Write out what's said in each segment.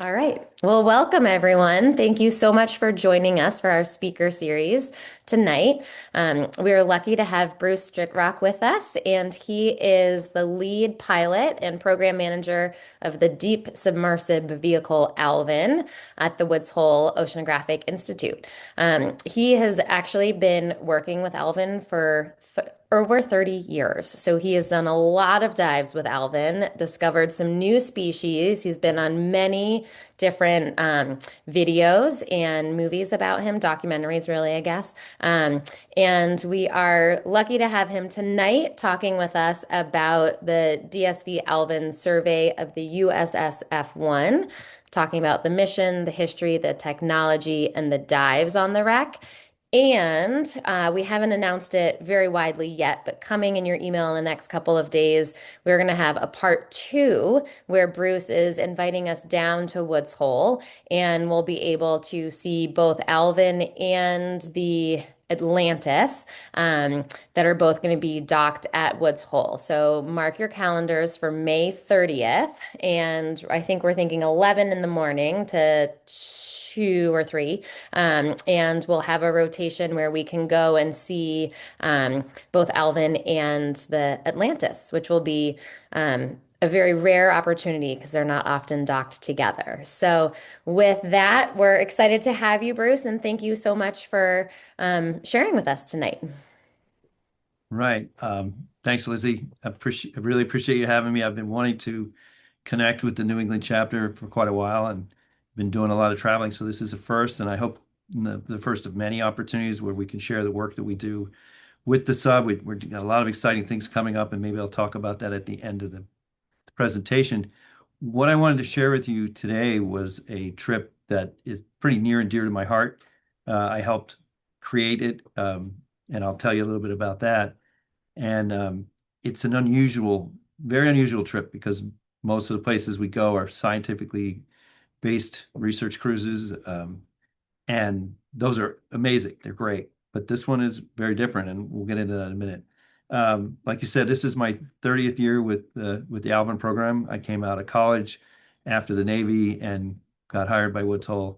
All right. Well, welcome everyone. Thank you so much for joining us for our speaker series tonight. We are lucky to have Bruce Strickrott with us, and he is the lead pilot and program manager of the Deep Submersive Vehicle ALVIN at the Woods Hole Oceanographic Institute. He has actually been working with ALVIN for over 30 years. So he has done a lot of dives with ALVIN, discovered some new species. He's been on many different videos and movies about him, documentaries, really, I guess. And we are lucky to have him tonight talking with us about the DSV Alvin survey of the USS F1, talking about the mission, the history, the technology, and the dives on the wreck. And we haven't announced it very widely yet, but coming in your email in the next couple of days, we're going to have a part two where Bruce is inviting us down to Woods Hole, and we'll be able to see both Alvin and the Atlantis that are both going to be docked at Woods Hole. So mark your calendars for May 30th. And I think we're thinking 11 in the morning to 2 or 3. And we'll have a rotation where we can go and see both Alvin and the Atlantis, which will be a very rare opportunity because they're not often docked together. So, with that, we're excited to have you, Bruce, and thank you so much for sharing with us tonight. Right. Thanks, Lizzie. I really appreciate you having me. I've been wanting to connect with the New England chapter for quite a while and been doing a lot of traveling. So this is a first, and I hope the first of many opportunities where we can share the work that we do with the sub. We're got a lot of exciting things coming up, and maybe I'll talk about that at the end of the presentation. What I wanted to share with you today was a trip that is pretty near and dear to my heart. I helped create it, and I'll tell you a little bit about that. And it's an very unusual trip because most of the places we go are scientifically based research cruises. And those are amazing. They're great. But this one is very different, and we'll get into that in a minute. Like you said, this is my 30th year with the Alvin program. I came out of college after the Navy and got hired by Woods Hole,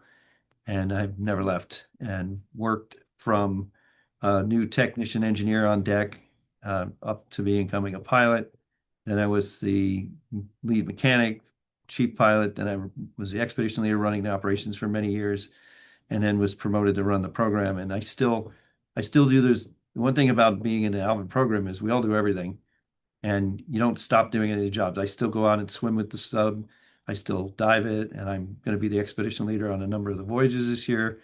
and I've never left and worked from a new technician engineer on deck up to becoming a pilot. Then I was the lead mechanic, chief pilot. Then I was the expedition leader running the operations for many years, and then was promoted to run the program. And I still do this. One thing about being in the Alvin program is we all do everything, and you don't stop doing any of the jobs. I still go out and swim with the sub. I still dive it, and I'm going to be the expedition leader on a number of the voyages this year.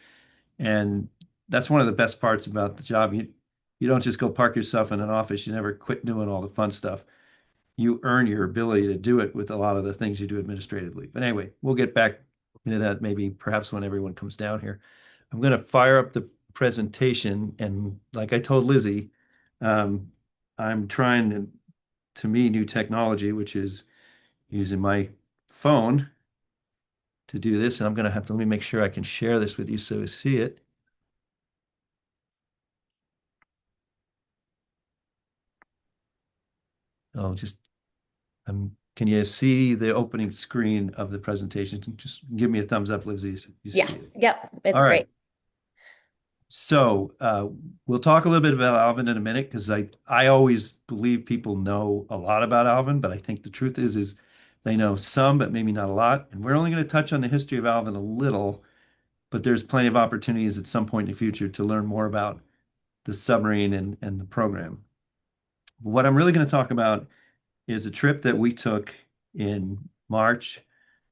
And that's one of the best parts about the job. You don't just go park yourself in an office. You never quit doing all the fun stuff. You earn your ability to do it with a lot of the things you do administratively. But anyway, we'll get back into that maybe perhaps when everyone comes down here. I'm going to fire up the presentation, and like I told Lizzie, um, I'm trying to me new technology, which is using my phone to do this. And I'm going to have to let me make sure I can share this with you so you see it. Oh, just can you see the opening screen of the presentation? Just give me a thumbs up, Lizzie, if you see Yes. it. Yep. It's All right. great. So we'll talk a little bit about Alvin in a minute because I always believe people know a lot about Alvin, but I think the truth is they know some, but maybe not a lot. And we're only going to touch on the history of Alvin a little, but there's plenty of opportunities at some point in the future to learn more about the submarine and the program. What I'm really going to talk about is a trip that we took in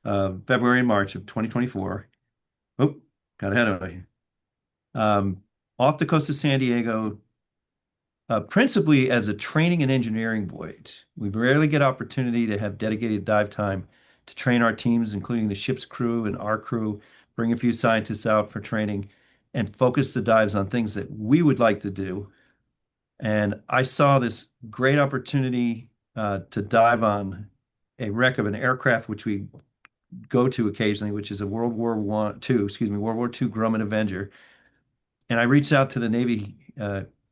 February and March of 2024. Oh, got ahead of me. Off the coast of San Diego, principally as a training and engineering voyage. We rarely get opportunity to have dedicated dive time to train our teams, including the ship's crew and our crew, bring a few scientists out for training, and focus the dives on things that we would like to do. And I saw this great opportunity to dive on a wreck of an aircraft, which we go to occasionally, which is a World War II Grumman Avenger. And I reached out to the Navy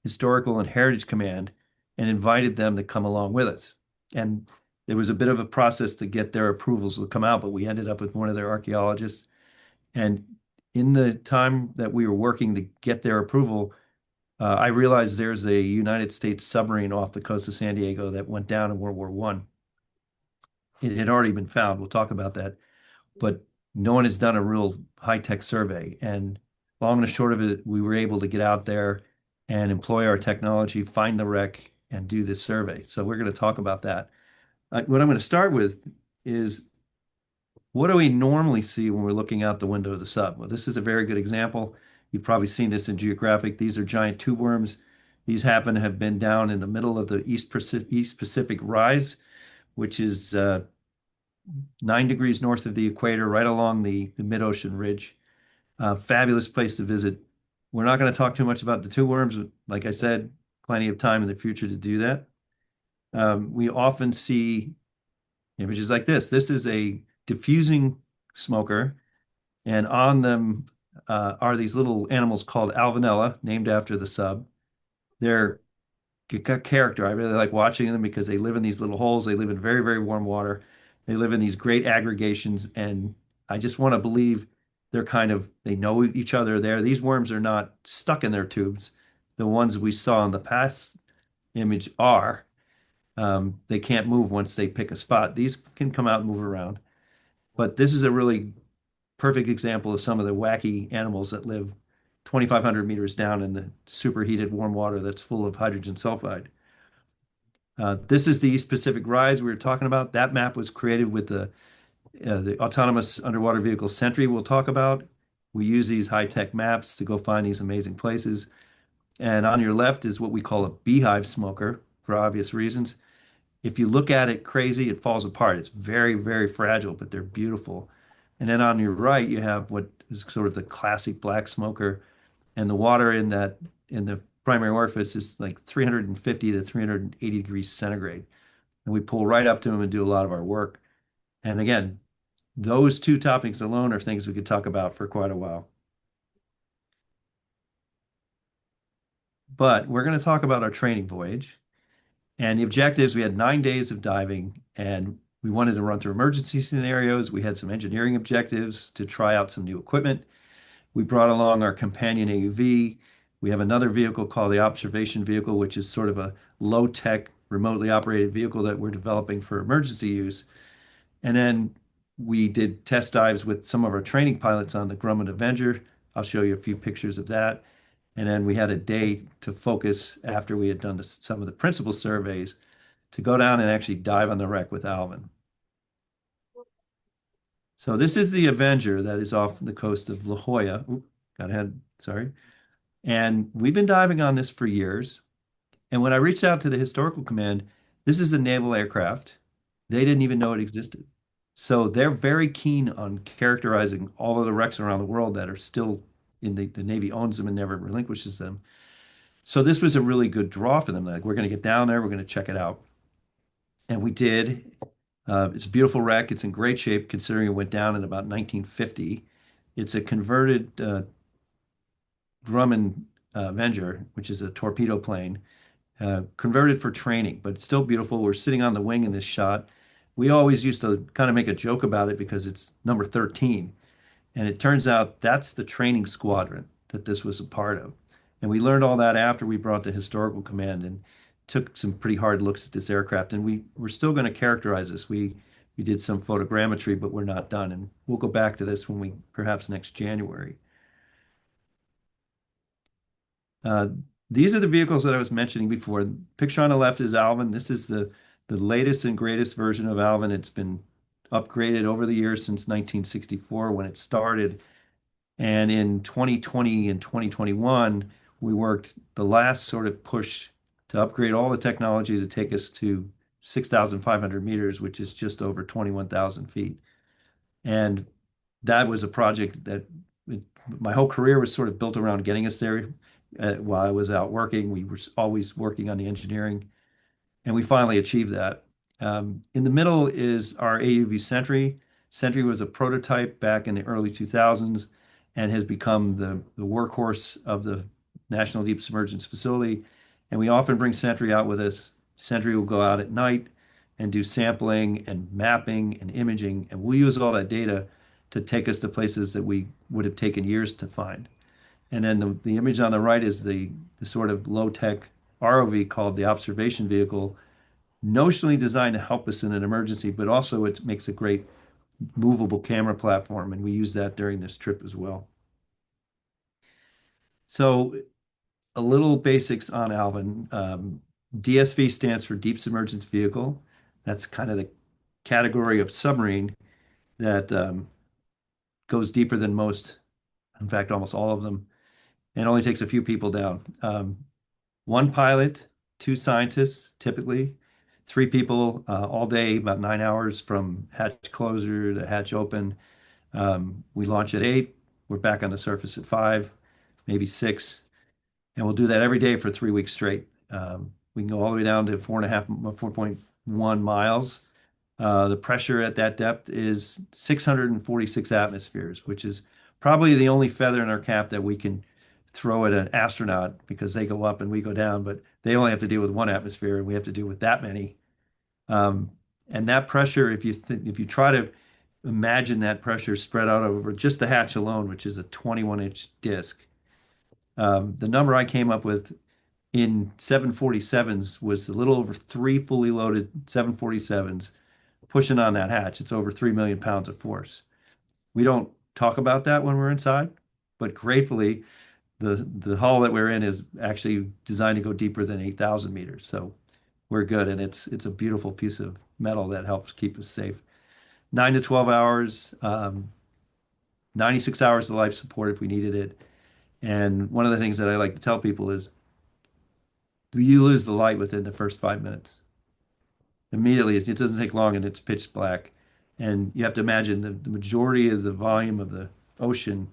Historical and Heritage Command and invited them to come along with us. And There was a bit of a process to get their approvals to come out, but we ended up with one of their archaeologists. And in the time that we were working to get their approval, I realized there's a United States submarine off the coast of San Diego that went down in World War One. It had already been found. We'll talk about that, but no one has done a real high-tech survey. And long and the short of it, we were able to get out there and employ our technology, find the wreck, and do this survey. So we're going to talk about that. What I'm going to start with is what do we normally see when we're looking out the window of the sub? Well, this is a very good example. You've probably seen this in geographic. These are giant tube worms. These happen to have been down in the middle of the East Pacific Rise, which is 9 degrees north of the equator, right along the mid-ocean ridge. Fabulous place to visit. We're not going to talk too much about the tube worms. Like I said, plenty of time in the future to do that. We often see images like this. This is a diffusing smoker, and on them are these little animals called alvinella, named after the sub. They're got character. I really like watching them because they live in these little holes. They live in very, very warm water. They live in these great aggregations, and I just want to believe they know each other there. These worms are not stuck in their tubes. The ones we saw in the past image are. They can't move once they pick a spot. These can come out and move around. But this is a really perfect example of some of the wacky animals that live 2,500 meters down in the superheated warm water that's full of hydrogen sulfide. This is the East Pacific Rise we were talking about. That map was created with the autonomous underwater vehicle Sentry we'll talk about. We use these high-tech maps to go find these amazing places. And on your left is what we call a beehive smoker for obvious reasons. If you look at it crazy, it falls apart. It's very, very fragile, but they're beautiful. And then on your right, you have what is sort of the classic black smoker, and the water in the primary orifice is like 350 to 380 degrees centigrade. And we pull right up to them and do a lot of our work. And again, those two topics alone are things we could talk about for quite a while. But we're going to talk about our training voyage. And the objectives, we had 9 days of diving, and we wanted to run through emergency scenarios. We had some engineering objectives to try out some new equipment. We brought along our companion AUV. We have another vehicle called the observation vehicle, which is sort of a low-tech, remotely operated vehicle that we're developing for emergency use. And then we did test dives with some of our training pilots on the Grumman Avenger. I'll show you a few pictures of that. And then we had a day to focus after we had done some of the principal surveys to go down and actually dive on the wreck with Alvin. So this is the Avenger that is off the coast of La Jolla. Oop, got ahead, sorry. And we've been diving on this for years. And when I reached out to the historical command, this is a naval aircraft. They didn't even know it existed. So they're very keen on characterizing all of the wrecks around the world that are still in the Navy owns them and never relinquishes them. So this was a really good draw for them. Like, we're going to get down there, we're going to check it out. And we did. It's a beautiful wreck. It's in great shape considering it went down in about 1950. It's a converted Grumman Avenger, which is a torpedo plane, converted for training, but it's still beautiful. We're sitting on the wing in this shot. We always used to kind of make a joke about it because it's number 13. And it turns out that's the training squadron that this was a part of. And we learned all that after we brought the historical command and took some pretty hard looks at this aircraft. And we're still going to characterize this. We did some photogrammetry, but we're not done. And we'll go back to this when we perhaps next January. Uh, these are the vehicles that I was mentioning before. The picture on the left is Alvin. This is the latest and greatest version of Alvin. It's been upgraded over the years since 1964 when it started. And in 2020 and 2021, we worked the last sort of push to upgrade all the technology to take us to 6,500 meters, which is just over 21,000 feet. And that was a project that my whole career was sort of built around getting us there. While I was out working, we were always working on the engineering, and we finally achieved that. In the middle is our AUV Sentry. Sentry was a prototype back in the early 2000s and has become the workhorse of the National Deep Submergence Facility. And we often bring Sentry out with us. Sentry will go out at night and do sampling and mapping and imaging. And we'll use all that data to take us to places that we would have taken years to find. And then the image on the right is the sort of low-tech ROV called the observation vehicle, notionally designed to help us in an emergency, but also it makes a great movable camera platform, and we use that during this trip as well. So a little basics on ALVIN. DSV stands for Deep Submergence Vehicle. That's kind of the category of submarine that goes deeper than most, in fact, almost all of them, and only takes a few people down. One pilot, two scientists, typically, three people all day, about 9 hours from hatch closure to hatch open. We launch at 8. We're back on the surface at 5, maybe 6. And we'll do that every day for 3 weeks straight. We can go all the way down to 4.1 miles. The pressure at that depth is 646 atmospheres, which is probably the only feather in our cap that we can throw at an astronaut because they go up and we go down, but they only have to deal with one atmosphere and we have to deal with that many. Um, and that pressure, if you try to imagine that pressure spread out over just the hatch alone, which is a 21-inch disc, the number I came up with in 747s was a little over three fully loaded 747s pushing on that hatch. It's over 3 million pounds of force. We don't talk about that when we're inside, but gratefully, the hull that we're in is actually designed to go deeper than 8,000 meters. So we're good, and it's a beautiful piece of metal that helps keep us safe. 9 to 12 hours, 96 hours of life support if we needed it. And one of the things that I like to tell people is you lose the light within the first 5 minutes. Immediately, it doesn't take long and it's pitch black. And you have to imagine the majority of the volume of the ocean,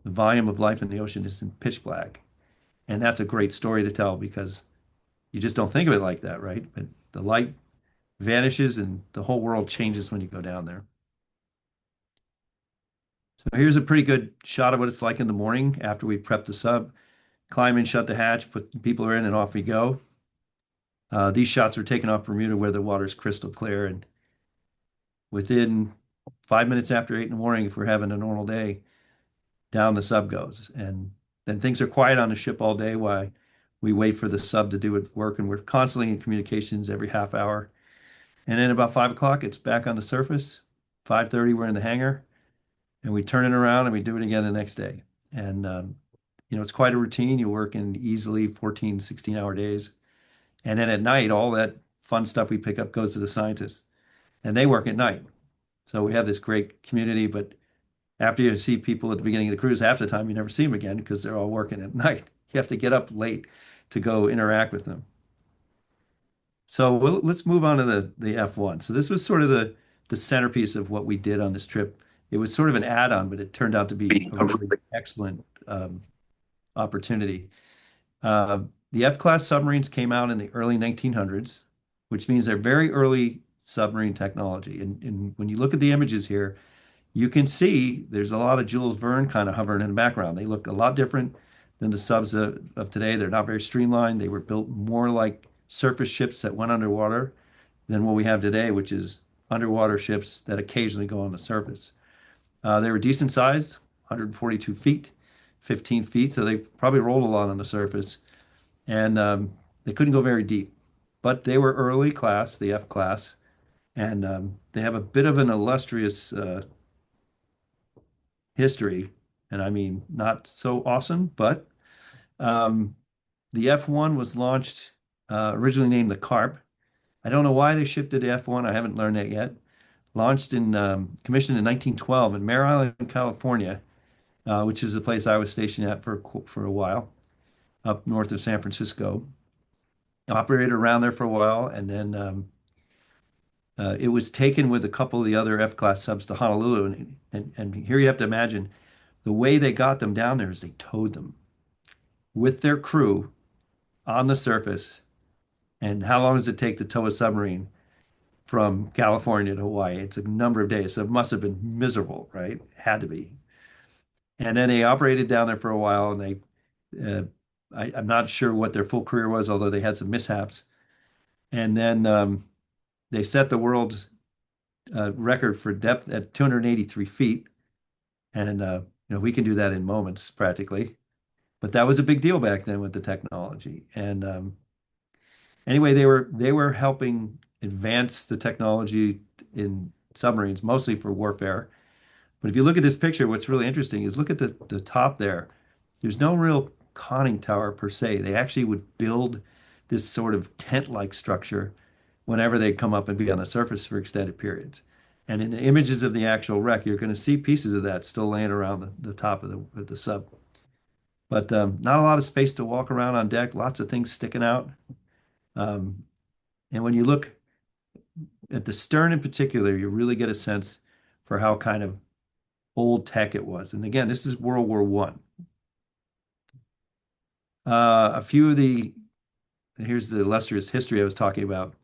the volume of life in the ocean is in pitch black. And that's a great story to tell because you just don't think of it like that, right? But the light vanishes and the whole world changes when you go down there. So here's a pretty good shot of what it's like in the morning after we prep the sub, climb in, shut the hatch, put the people in, and off we go. These shots were taken off Bermuda where the water's crystal clear, and within 5 minutes after 8 in the morning, if we're having a normal day, down the sub goes. And then things are quiet on the ship all day while we wait for the sub to do its work, and we're constantly in communications every half hour. And then about 5 o'clock, it's back on the surface. 5:30, we're in the hangar, and we turn it around and we do it again the next day. And it's quite a routine. You work in easily 14, 16-hour days. And then at night, all that fun stuff we pick up goes to the scientists, and they work at night. So we have this great community, but after you see people at the beginning of the cruise, half the time you never see them again because they're all working at night. You have to get up late to go interact with them. So let's move on to the F1. So this was sort of the centerpiece of what we did on this trip. It was sort of an add-on, but it turned out to be a really excellent opportunity. The F-class submarines came out in the early 1900s, which means they're very early submarine technology. And when you look at the images here, you can see there's a lot of Jules Verne kind of hovering in the background. They look a lot different than the subs of today. They're not very streamlined. They were built more like surface ships that went underwater than what we have today, which is underwater ships that occasionally go on the surface. They were decent sized, 142 feet, 15 feet, so they probably rolled a lot on the surface, and they couldn't go very deep. But they were early class, the F class, and they have a bit of an illustrious history, and I mean not so awesome, but um, the F1 was launched originally named the Carp. I don't know why they shifted to F1. I haven't learned that yet. Launched in commissioned in 1912 in Mare Island, California, which is the place I was stationed at for a while, up north of San Francisco. Operated around there for a while, and then it was taken with a couple of the other F-class subs to Honolulu. And here you have to imagine the way they got them down there is they towed them with their crew on the surface. And how long does it take to tow a submarine from California to Hawaii? It's a number of days. So it must have been miserable, right? Had to be. And then they operated down there for a while, and I'm not sure what their full career was, although they had some mishaps. And then They set the world's record for depth at 283 feet, and we can do that in moments practically. But that was a big deal back then with the technology. And anyway, they were helping advance the technology in submarines, mostly for warfare. But if you look at this picture, what's really interesting is look at the top there. There's no real conning tower per se. They actually would build this sort of tent-like structure whenever they come up and be on the surface for extended periods. And in the images of the actual wreck, you're going to see pieces of that still laying around the top of the sub. But not a lot of space to walk around on deck, lots of things sticking out. Um, and when you look at the stern in particular, you really get a sense for how kind of old tech it was. And again, this is World War One. A few of the Here's the illustrious history I was talking about.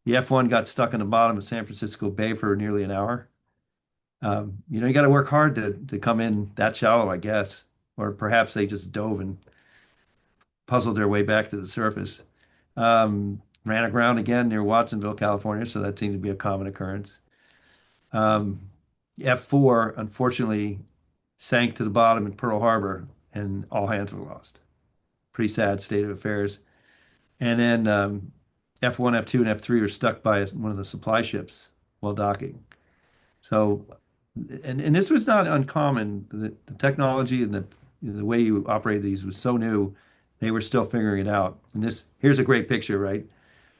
The F1 got stuck in the bottom of San Francisco Bay for nearly an hour. You got to work hard to come in that shallow, I guess, or perhaps they just dove and puzzled their way back to the surface. Ran aground again near Watsonville, California, so that seemed to be a common occurrence. Um, F4 unfortunately sank to the bottom in Pearl Harbor, and all hands were lost. Pretty sad state of affairs. And then F1, F2, and F3 were stuck by one of the supply ships while docking. So, and this was not uncommon. The technology and the way you operate these was so new, they were still figuring it out. And here's a great picture, right?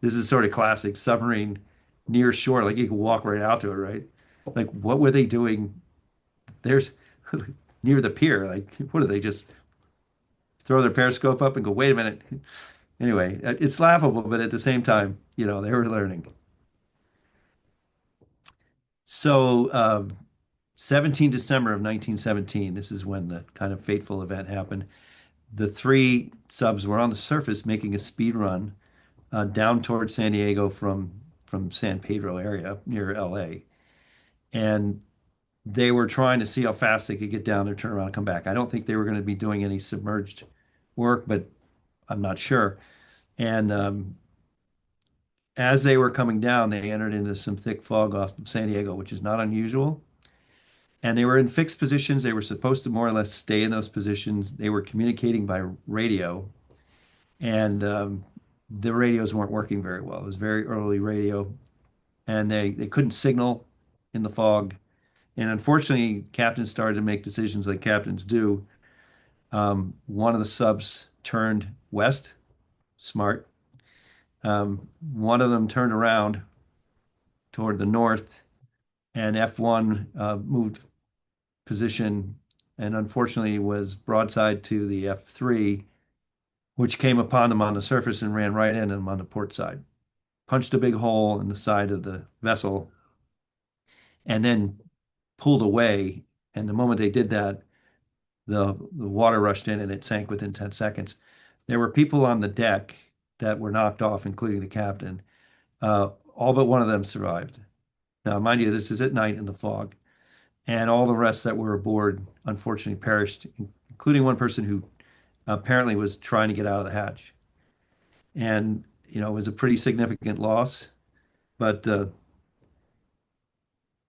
This is sort of classic submarine near shore, like you can walk right out to it, right? Like, what were they doing? There's near the pier. Like, what do they just throw their periscope up and go, wait a minute? Anyway, it's laughable, but at the same time, they were learning. So, 17 December of 1917, this is when the kind of fateful event happened. The three subs were on the surface making a speed run down towards San Diego from San Pedro area near LA. And they were trying to see how fast they could get down there, turn around, and come back. I don't think they were going to be doing any submerged work, but I'm not sure. And as they were coming down, they entered into some thick fog off of San Diego, which is not unusual. And they were in fixed positions. They were supposed to more or less stay in those positions. They were communicating by radio, and the radios weren't working very well. It was very early radio, and they couldn't signal in the fog. And unfortunately, captains started to make decisions like captains do. One of the subs turned west, smart. One of them turned around toward the north, and F1 moved position and unfortunately was broadside to the F3, which came upon them on the surface and ran right into them on the port side. Punched a big hole in the side of the vessel and then pulled away. And the moment they did that, the water rushed in and it sank within 10 seconds. There were people on the deck that were knocked off, including the captain. All but one of them survived. Now, mind you, this is at night in the fog. And all the rest that were aboard unfortunately perished, including one person who apparently was trying to get out of the hatch. And, it was a pretty significant loss, but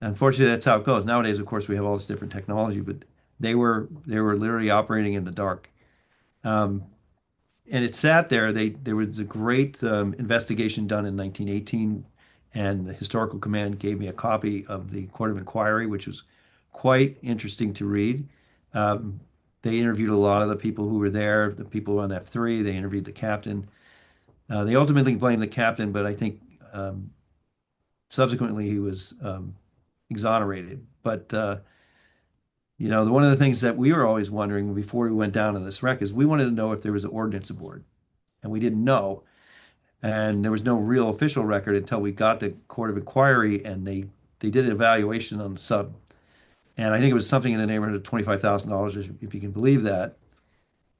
unfortunately, that's how it goes. Nowadays, of course, we have all this different technology, but they were literally operating in the dark. Um, and it sat there. There was a great investigation done in 1918, and the Historical Command gave me a copy of the Court of Inquiry, which was quite interesting to read. Um, they interviewed a lot of the people who were there, the people on F3. They interviewed the captain. They ultimately blamed the captain, but I think subsequently he was exonerated. But one of the things that we were always wondering before we went down to this wreck is we wanted to know if there was an ordnance aboard, and we didn't know. And there was no real official record until we got the Court of Inquiry, and they did an evaluation on the sub, and I think it was something in the neighborhood of $25,000, if you can believe that,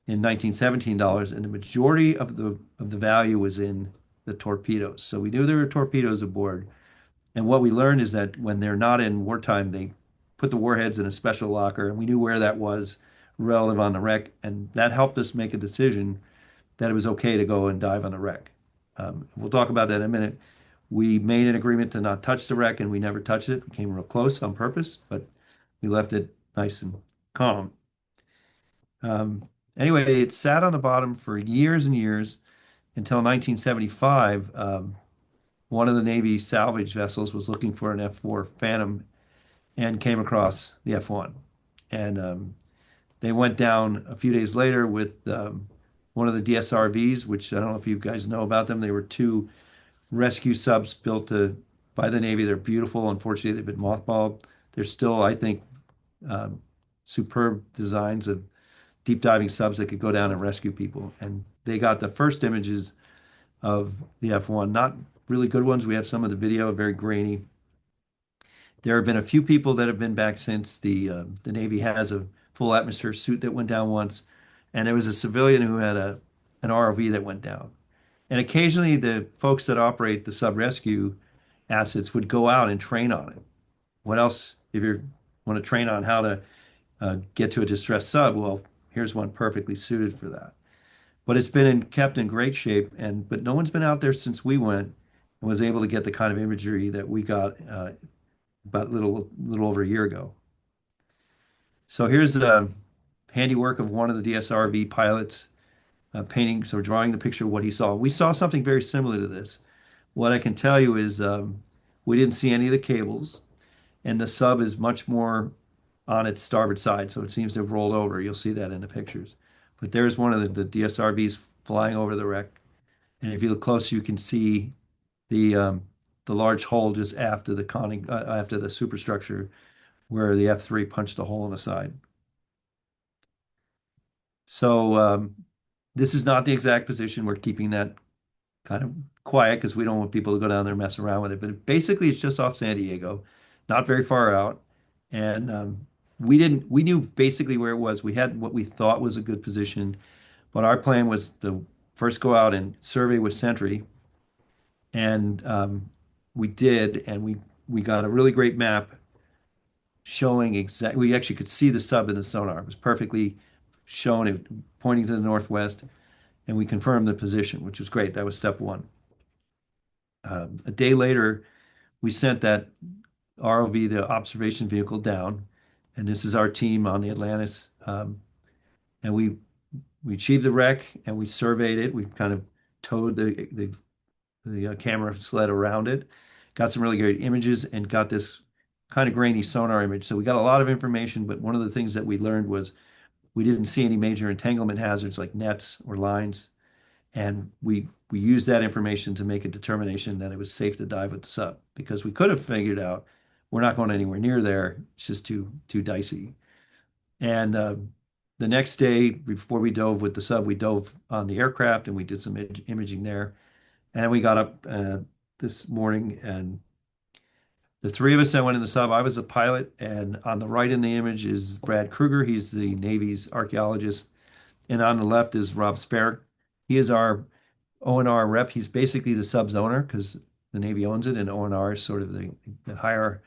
in 1917 dollars, and the majority of the value was in the torpedoes. So we knew there were torpedoes aboard, and what we learned is that when they're not in wartime, they put the warheads in a special locker, and we knew where that was relative on the wreck, and that helped us make a decision that it was okay to go and dive on the wreck. We'll talk about that in a minute. We made an agreement to not touch the wreck, and we never touched it. We came real close on purpose, but we left it nice and calm. Um, anyway, it sat on the bottom for years and years until 1975. One of the Navy salvage vessels was looking for an F-4 Phantom and came across the F-1. And they went down a few days later with one of the DSRVs, which I don't know if you guys know about them. They were two rescue subs built by the Navy. They're beautiful. Unfortunately, they've been mothballed. They're still, I think, um, superb designs of deep diving subs that could go down and rescue people. And they got the first images of the F1, not really good ones. We have some of the video, very grainy. There have been a few people that have been back since. The Navy has a full atmosphere suit that went down once, and there was a civilian who had an ROV that went down. And occasionally, the folks that operate the sub rescue assets would go out and train on it. What else, if you want to train on how to get to a distressed sub? Well, here's one perfectly suited for that. But it's been kept in great shape, and but no one's been out there since we went and was able to get the kind of imagery that we got about a little over a year ago. So here's the handiwork of one of the DSRV pilots painting, so drawing the picture of what he saw. We saw something very similar to this. What I can tell you is we didn't see any of the cables, and the sub is much more on its starboard side, so it seems to have rolled over. You'll see that in the pictures. But there's one of the DSRVs flying over the wreck, and if you look close, you can see the um, the large hole just after the conning after the superstructure where the F3 punched a hole in the side. So this is not the exact position. We're keeping that kind of quiet because we don't want people to go down there and mess around with it. But basically, it's just off San Diego, not very far out. And we knew basically where it was. We had what we thought was a good position, but our plan was to first go out and survey with Sentry. And we did, and we got a really great map showing exactly. We actually could see the sub in the sonar. It was perfectly shown, it pointing to the northwest, and we confirmed the position, which was great. That was step one. A day later, we sent that ROV, the observation vehicle, down, and this is our team on the Atlantis. And we achieved the wreck, and we surveyed it. We kind of towed the camera sled around it, got some really great images, and got this kind of grainy sonar image. So we got a lot of information, but one of the things that we learned was we didn't see any major entanglement hazards like nets or lines. And we used that information to make a determination that it was safe to dive with the sub because we could have figured out we're not going anywhere near there. It's just too dicey. And the next day, before we dove with the sub, we dove on the aircraft and we did some imaging there. And we got up this morning, and the three of us that went in the sub, I was a pilot, and on the right in the image is Brad Kruger. He's the Navy's archaeologist. And on the left is Rob Sperrick. He is our ONR rep. He's basically the sub's owner because the Navy owns it, and ONR is sort of the higher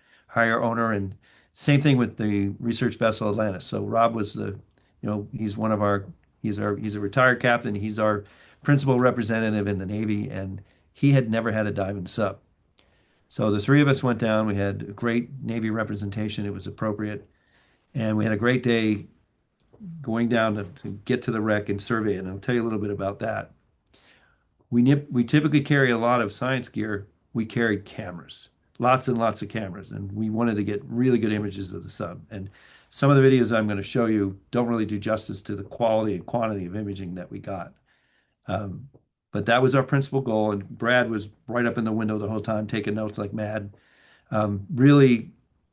owner. And same thing with the research vessel Atlantis. So Rob was he's one of our he's a retired captain. He's our principal representative in the Navy, and he had never had a diving sub. So the three of us went down. We had a great Navy representation. It was appropriate, and we had a great day going down to get to the wreck and survey it. And I'll tell you a little bit about that. We typically carry a lot of science gear. We carried cameras, lots and lots of cameras, and we wanted to get really good images of the sub. And some of the videos I'm going to show you don't really do justice to the quality and quantity of imaging that we got. Um, but that was our principal goal, and Brad was right up in the window the whole time, taking notes like mad. Really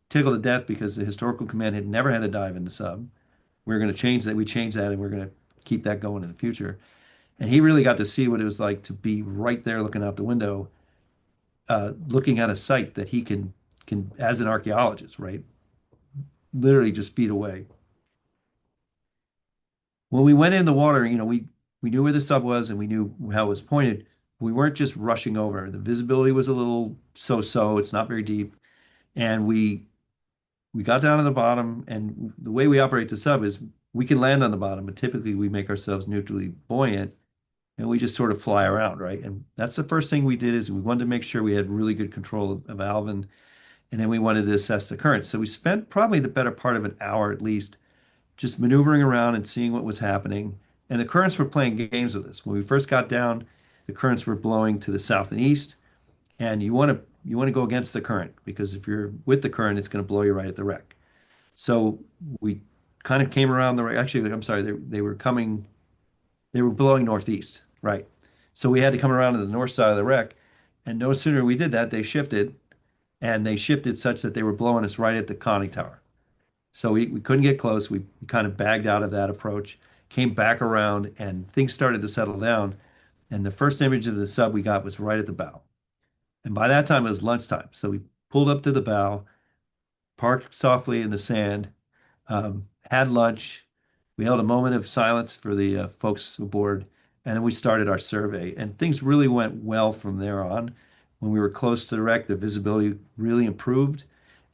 tickled to death because the historical command had never had a dive in the sub. We're going to change that. We changed that, and we're going to keep that going in the future. And he really got to see what it was like to be right there looking out the window, looking at a site that he can as an archaeologist, right? Literally just feet away. When we went in the water, we knew where the sub was and we knew how it was pointed. We weren't just rushing over. The visibility was a little so-so. It's not very deep. And we got down to the bottom, and the way we operate the sub is we can land on the bottom, but typically we make ourselves neutrally buoyant and we just sort of fly around, right? And that's the first thing we did is we wanted to make sure we had really good control of ALVIN, and then we wanted to assess the current. So we spent probably the better part of an hour at least just maneuvering around and seeing what was happening. And the currents were playing games with us. When we first got down, the currents were blowing to the south and east, and you want to go against the current because if you're with the current, it's going to blow you right at the wreck. So we kind of came around the wreck. Actually, I'm sorry, they were blowing northeast, right? So we had to come around to the north side of the wreck, and no sooner we did that, they shifted, and they shifted such that they were blowing us right at the conning tower. So we couldn't get close. We kind of bagged out of that approach, came back around, and things started to settle down. And the first image of the sub we got was right at the bow. And by that time, it was lunchtime. So we pulled up to the bow, parked softly in the sand, had lunch. We held a moment of silence for the folks aboard, and then we started our survey. And things really went well from there on. When we were close to the wreck, the visibility really improved,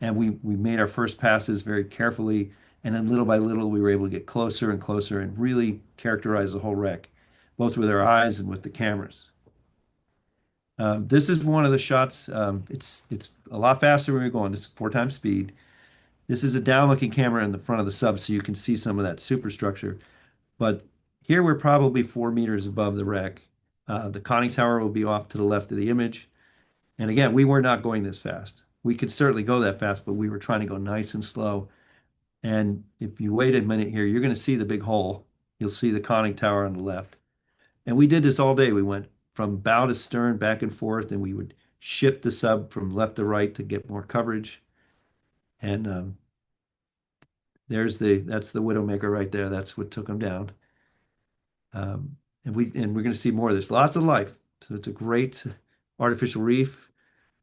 and we made our first passes very carefully. And then little by little, we were able to get closer and closer and really characterize the whole wreck, both with our eyes and with the cameras. This is one of the shots. It's a lot faster when we're going. This is 4 times speed. This is a down-looking camera in the front of the sub, so you can see some of that superstructure. But here we're probably 4 meters above the wreck. The conning tower will be off to the left of the image. And again, we were not going this fast. We could certainly go that fast, but we were trying to go nice and slow. And if you wait a minute here, you're going to see the big hole. You'll see the conning tower on the left. And we did this all day. We went from bow to stern, back and forth, and we would shift the sub from left to right to get more coverage. And that's the Widowmaker right there. That's what took them down. And we're going to see more of this. Lots of life. So it's a great artificial reef.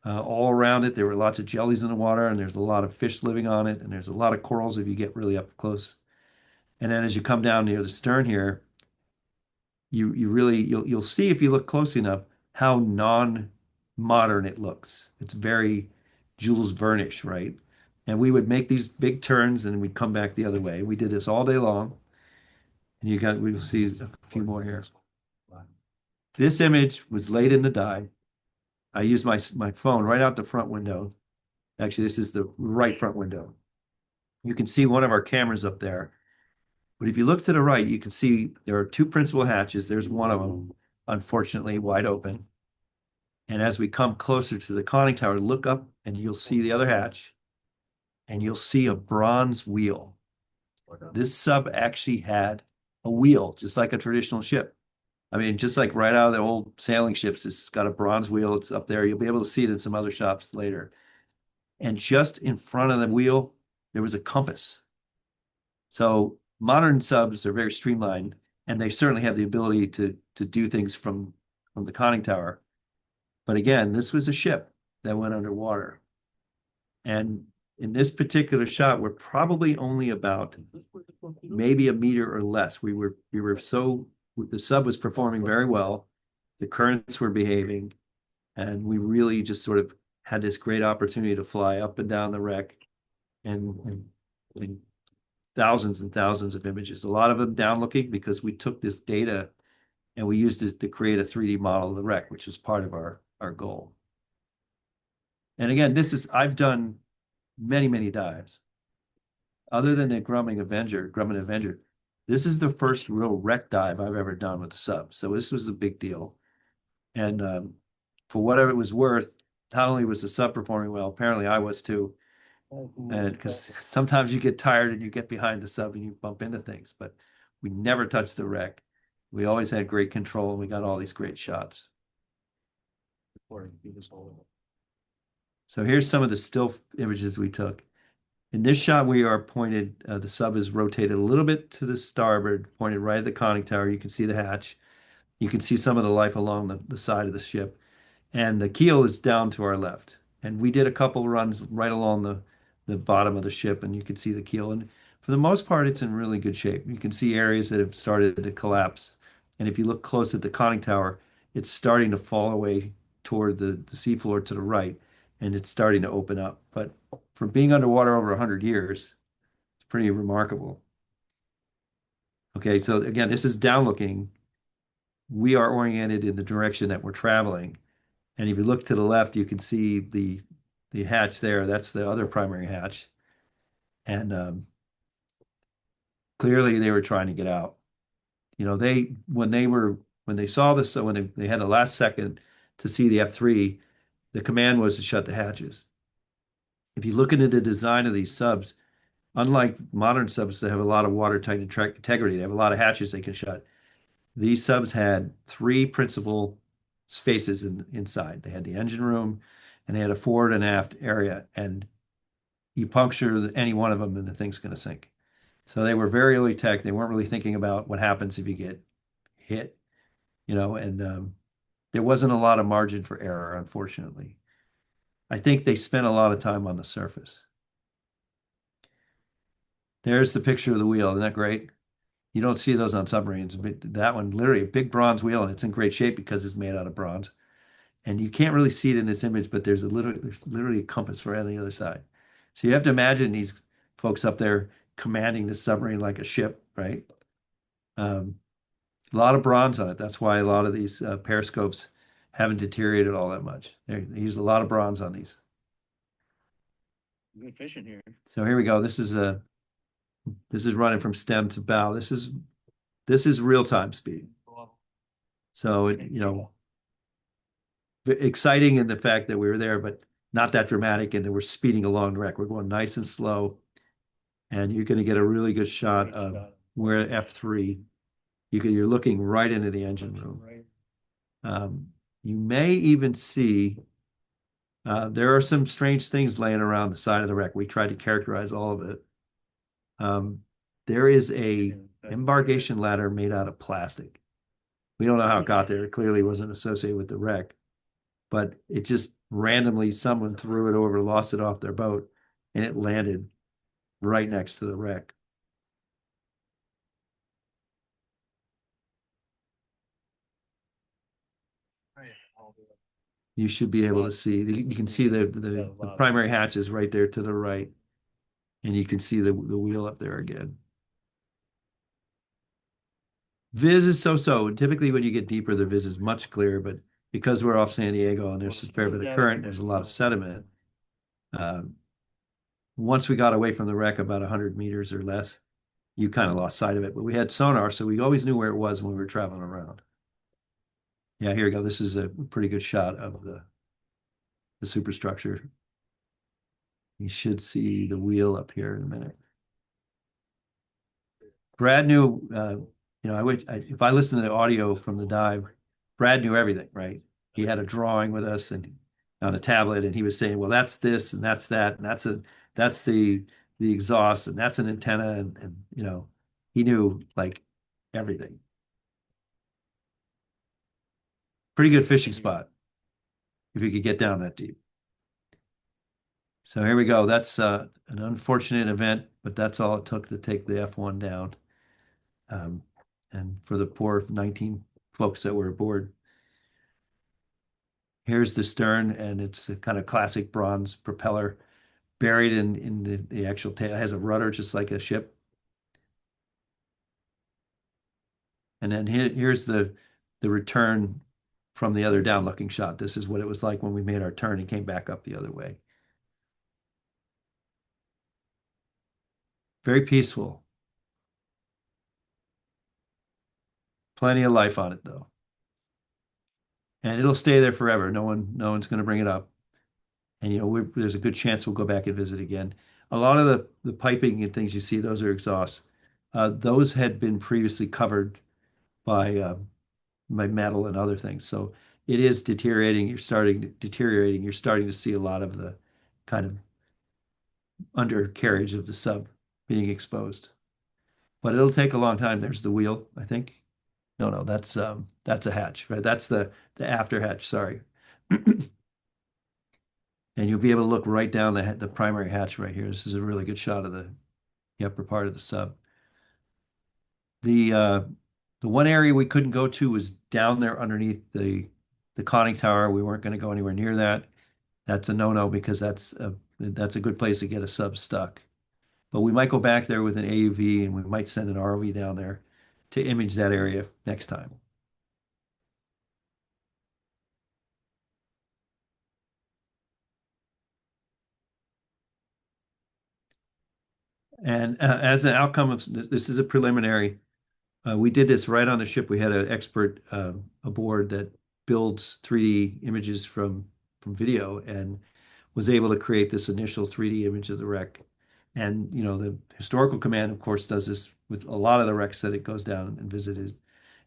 All around it, there were lots of jellies in the water, and there's a lot of fish living on it, and there's a lot of corals if you get really up close. And then as you come down near the stern here, you'll see if you look close enough how non-modern it looks. It's very Jules Verne-ish, right? And we would make these big turns and we'd come back the other way. We did this all day long. And we'll see a few more here. This image was late in the dive. I used my phone right out the front window. Actually, this is the right front window. You can see one of our cameras up there. But if you look to the right, you can see there are two principal hatches. There's one of them, unfortunately, wide open. And as we come closer to the conning tower, look up and you'll see the other hatch and you'll see a bronze wheel. This sub actually had a wheel, just like a traditional ship. I mean, just like right out of the old sailing ships, it's got a bronze wheel. It's up there. You'll be able to see it in some other shops later. And just in front of the wheel, there was a compass. So modern subs are very streamlined, and they certainly have the ability to do things from the conning tower. But again, this was a ship that went underwater. And in this particular shot, we're probably only about maybe a meter or less. The sub was performing very well. The currents were behaving, and we really just sort of had this great opportunity to fly up and down the wreck and thousands and thousands of images, a lot of them down looking because we took this data and we used it to create a 3D model of the wreck, which is part of our goal. And again, I've done many, many dives. Other than the Grumman Avenger, this is the first real wreck dive I've ever done with a sub. So this was a big deal. And for whatever it was worth, not only was the sub performing well, apparently I was too. And because sometimes you get tired and you get behind the sub and you bump into things, but we never touched the wreck. We always had great control and we got all these great shots. So here's some of the still images we took. In this shot, we are pointed, the sub is rotated a little bit to the starboard, pointed right at the conning tower. You can see the hatch. You can see some of the life along the side of the ship. And the keel is down to our left. And we did a couple runs right along the bottom of the ship, and you can see the keel. And for the most part, it's in really good shape. You can see areas that have started to collapse. And if you look close at the conning tower, it's starting to fall away toward the seafloor to the right, and it's starting to open up. But for being underwater over 100 years, it's pretty remarkable. Okay, so again, this is down looking. we are oriented in the direction that we're traveling. And if you look to the left, you can see the hatch there. That's the other primary hatch. And clearly they were trying to get out. You know, when they saw this, so when they had the last second to see the F3, the command was to shut the hatches. If you look into the design of these subs, unlike modern subs that have a lot of watertight integrity, they have a lot of hatches they can shut. These subs had three principal spaces inside. They had the engine room and they had a forward and aft area. And you puncture any one of them and the thing's going to sink. So they were very early tech. They weren't really thinking about what happens if you get hit, and there wasn't a lot of margin for error, unfortunately. I think they spent a lot of time on the surface. There's the picture of the wheel. Isn't that great? You don't see those on submarines. But that one, literally a big bronze wheel, and it's in great shape because it's made out of bronze. And you can't really see it in this image, but there's literally a compass right on the other side. So you have to imagine these folks up there commanding the submarine like a ship, right? Um, a lot of bronze on it. That's why a lot of these periscopes haven't deteriorated all that much. They use a lot of bronze on these. Good fishing here. So here we go. This is running from stem to bow. This is real time speed. So exciting in the fact that we were there, but not that dramatic, and that we're speeding along the wreck. We're going nice and slow, and you're going to get a really good shot of where F3. You're looking right into the engine room. You may even see there are some strange things laying around the side of the wreck. We tried to characterize all of it. There is a embarkation ladder made out of plastic. We don't know how it got there. It clearly wasn't associated with the wreck, but it just randomly someone threw it over, lost it off their boat, and it landed right next to the wreck. You should be able to see. You can see the primary hatch is right there to the right, and you can see the wheel up there again. Viz is so-so. Typically, when you get deeper, the viz is much clearer, but because we're off San Diego and there's a fair bit of current, and there's a lot of sediment. Once we got away from the wreck about 100 meters or less, you kind of lost sight of it. But we had sonar, so we always knew where it was when we were traveling around. Yeah, here we go. This is a pretty good shot of the superstructure. You should see the wheel up here in a minute. Brad knew, if I listened to the audio from the dive, Brad knew everything, right? He had a drawing with us and on a tablet, and he was saying, well, that's this and that's that, and that's the exhaust, and that's an antenna, and he knew like everything. Pretty good fishing spot if you could get down that deep. So here we go. That's an unfortunate event, but that's all it took to take the F1 down. And for the poor 19 folks that were aboard. Here's the stern, and it's a kind of classic bronze propeller buried in the actual tail. It has a rudder just like a ship. And then here's the return from the other down-looking shot. This is what it was like when we made our turn and came back up the other way. Very peaceful. Plenty of life on it, though. And it'll stay there forever. No one's going to bring it up. And there's a good chance we'll go back and visit again. A lot of the piping and things you see, those are exhausts. Those had been previously covered by metal and other things. So it is deteriorating. You're starting to see a lot of the kind of undercarriage of the sub being exposed. But it'll take a long time. There's the wheel, I think. No, that's a hatch, right? That's the after hatch, sorry. And you'll be able to look right down the primary hatch right here. This is a really good shot of the upper part of the sub. The one area we couldn't go to was down there underneath the conning tower. We weren't going to go anywhere near that. That's a no-no because that's a good place to get a sub stuck. But we might go back there with an AUV, and we might send an ROV down there to image that area next time. And as an outcome of this is a preliminary. We did this right on the ship. We had an expert aboard that builds 3D images from video and was able to create this initial 3D image of the wreck. And the historical command, of course, does this with a lot of the wrecks that it goes down and visited.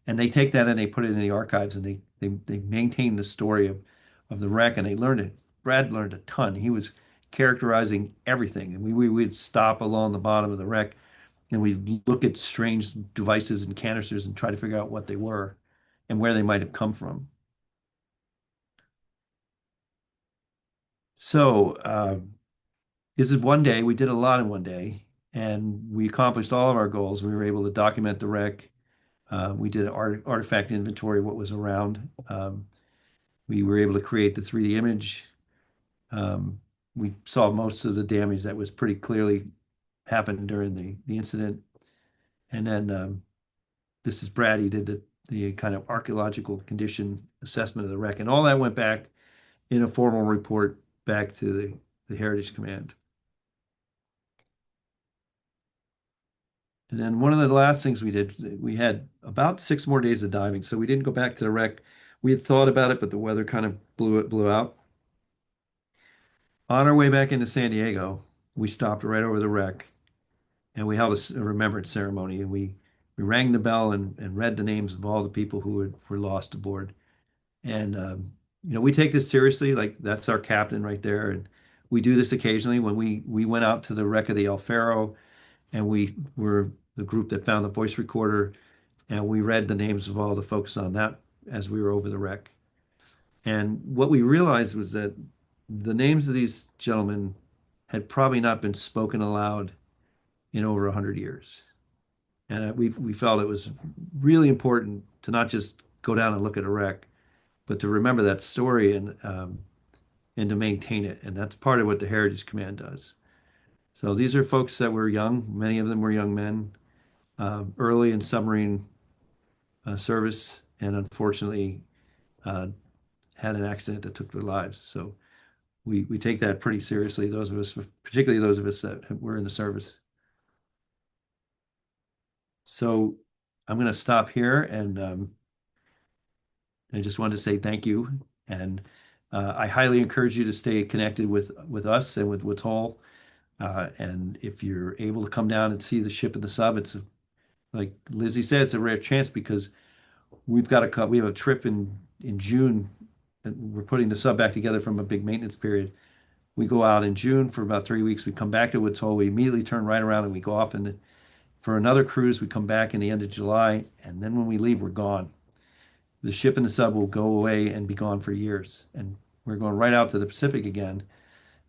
And they take that and they put it in the archives and they maintain the story of the wreck and they learned it. Brad learned a ton. He was characterizing everything. And we would stop along the bottom of the wreck and we look at strange devices and canisters and try to figure out what they were and where they might have come from. So this is one day. We did a lot in one day, and we accomplished all of our goals. We were able to document the wreck. We did an artifact inventory of what was around. We were able to create the 3D image. Um, we saw most of the damage that was pretty clearly happened during the incident. And then this is Brad. He did the kind of archaeological condition assessment of the wreck, and all that went back in a formal report back to the Heritage Command. And then one of the last things we did, we had about 6 more days of diving, so we didn't go back to the wreck. We had thought about it, but the weather kind of blew out. On our way back into San Diego, we stopped right over the wreck and we held a remembrance ceremony and we rang the bell and read the names of all the people were lost aboard. And we take this seriously. Like that's our captain right there. And we do this occasionally when we went out to the wreck of the El Faro, and we were the group that found the voice recorder, and we read the names of all the folks on that as we were over the wreck. And what we realized was that the names of these gentlemen had probably not been spoken aloud in over 100 years. And we felt it was really important to not just go down and look at a wreck, but to remember that story and to maintain it. And that's part of what the Heritage Command does. So these are folks that were young. Many of them were young men, early in submarine service, and unfortunately uh, had an accident that took their lives. So we take that pretty seriously. Those of us, particularly those of us that were in the service. So I'm going to stop here, and I just wanted to say thank you. And I highly encourage you to stay connected with us and with Woods Hole. And if you're able to come down and see the ship and the sub, like Lizzie said, it's a rare chance because we have a trip in June, and we're putting the sub back together from a big maintenance period. We go out in June for about 3 weeks. We come back to Woods Hole. We immediately turn right around and we go off and for another cruise. We come back in the end of July, and then when we leave, we're gone. The ship and the sub will go away and be gone for years, and we're going right out to the Pacific again.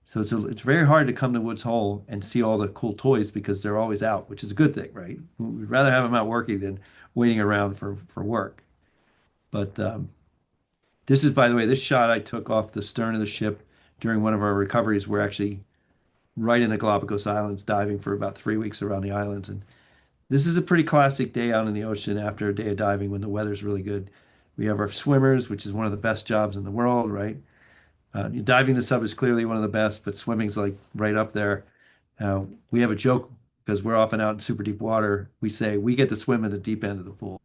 So it's very hard to come to Woods Hole and see all the cool toys because they're always out, which is a good thing, right? We'd rather have them out working than waiting around for work. But this is, by the way, this shot I took off the stern of the ship during one of our recoveries. We're actually right in the Galapagos Islands, diving for about 3 weeks around the islands. And this is a pretty classic day out in the ocean after a day of diving when the weather's really good. We have our swimmers, which is one of the best jobs in the world, right? Diving the sub is clearly one of the best, but swimming's like right up there. We have a joke because we're often out in super deep water. We say we get to swim in the deep end of the pool,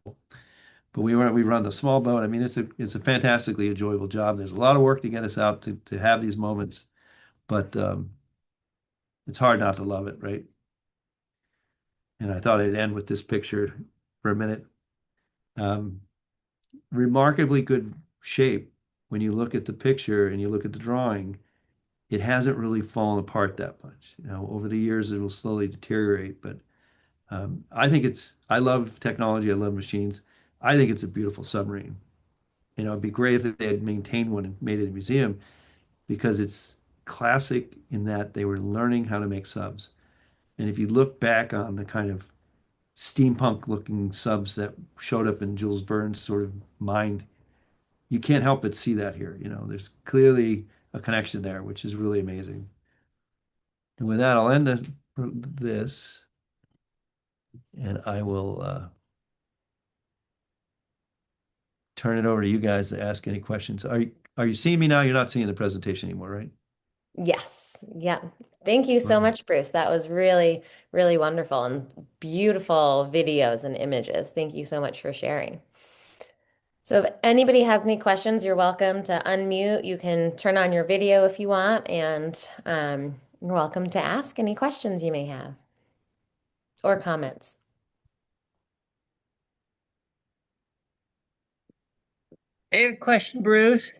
but we run the small boat. I mean, it's a fantastically enjoyable job. There's a lot of work to get us out to have these moments, but it's hard not to love it, right? And I thought I'd end with this picture for a minute. Um, Remarkably good shape when you look at the picture and you look at the drawing. It hasn't really fallen apart that much. Over the years, it will slowly deteriorate, but I love technology. I love machines. I think it's a beautiful submarine. It'd be great if they had maintained one and made it a museum because it's classic in that they were learning how to make subs. And if you look back on the kind of steampunk looking subs that showed up in Jules Verne's sort of mind, you can't help but see that here. There's clearly a connection there, which is really amazing. And with that, I'll end this and I will turn it over to you guys to ask any questions. Are you seeing me now? You're not seeing the presentation anymore, right? Yes. Yeah. Thank you so Right. much, Bruce. That was really, really wonderful and beautiful videos and images. Thank you so much for sharing. So if anybody have any questions, you're welcome to unmute. You can turn on your video if you want, and you're welcome to ask any questions you may have or comments. I have a question, Bruce.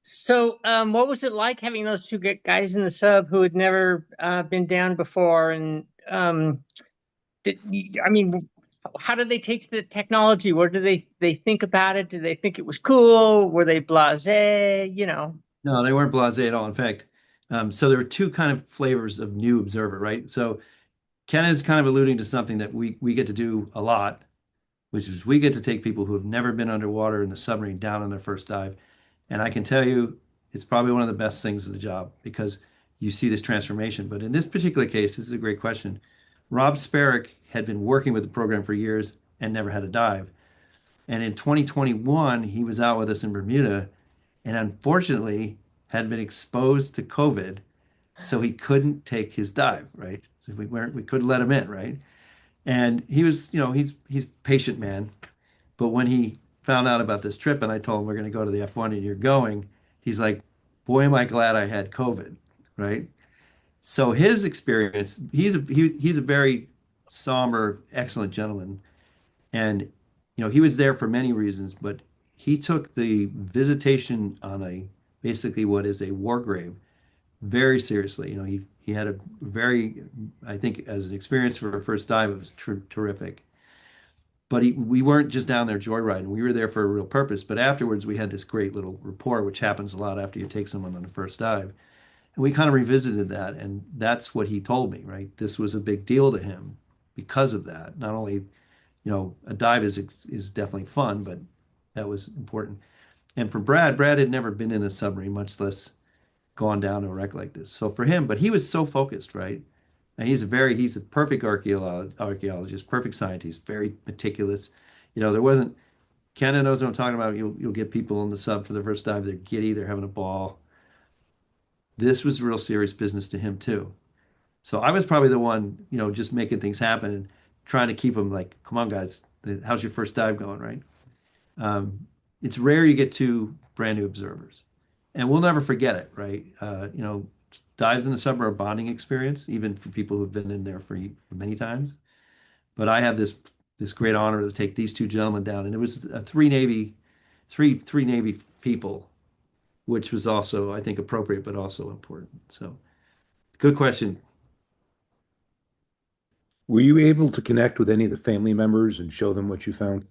So, what was it like having those two guys in the sub who had never been down before? And did, I mean, how did they take to the technology? What did they think about it? Did they think it was cool? Were they blasé? No, they weren't blasé at all. In fact, so there were two kind of flavors of new observer, right? So Ken is kind of alluding to something that we get to do a lot, which is we get to take people who have never been underwater in the submarine down on their first dive. And I can tell you, it's probably one of the best things of the job because you see this transformation. But in this particular case, this is a great question. Rob Sparrick had been working with the program for years and never had a dive. And in 2021, he was out with us in Bermuda and unfortunately had been exposed to COVID. So he couldn't take his dive, right? So we couldn't let him in, right? And he was, he's patient man. But when he found out about this trip and I told him we're going to go to the F1 and you're going, he's like, boy, am I glad I had COVID, right? So his experience, he's a very somber, excellent gentleman. And, he was there for many reasons, but he took the visitation on a basically what is a war grave very seriously. He had a very, I think, as an experience for a first dive, it was terrific. But we weren't just down there joyriding. We were there for a real purpose. But afterwards, we had this great little rapport, which happens a lot after you take someone on a first dive. And we kind of revisited that. And that's what he told me, right? This was a big deal to him because of that. Not only, a dive is definitely fun, but that was important. And for Brad had never been in a submarine, much less gone down to a wreck like this. So for him, but he was so focused, right? And he's a perfect archaeologist, perfect scientist, very meticulous. There wasn't Canada knows what I'm talking about. You'll get people in the sub for the first dive. They're giddy, they're having a ball. This was real serious business to him too. So I was probably the one, just making things happen and trying to keep him like, come on, guys, how's your first dive going, right? It's rare you get two brand new observers, and we'll never forget it, right? Dives in the sub are a bonding experience, even for people who've been in there for many times. But I have this great honor to take these two gentlemen down, and it was three Navy people, which was also, I think, appropriate, but also important. So, good question. Were you able to connect with any of the family members and show them what you found?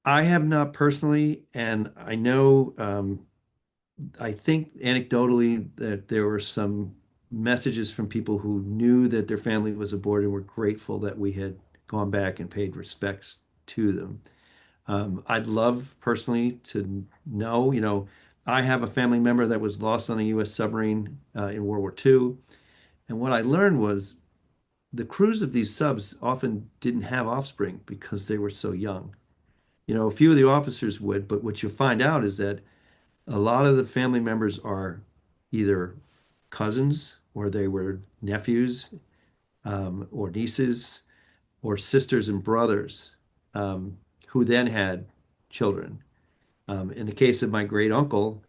I have not personally, and I know, I think anecdotally that there were some messages from people who knew that their family was aboard and were grateful that we had gone back and paid respects to them. I'd love personally to know, I have a family member that was lost on a U.S. submarine in World War II. And what I learned was the crews of these subs often didn't have offspring because they were so young. A few of the officers would, but what you find out is that a lot of the family members are either cousins or they were nephews or nieces or sisters and brothers who then had children. In the case of my great uncle,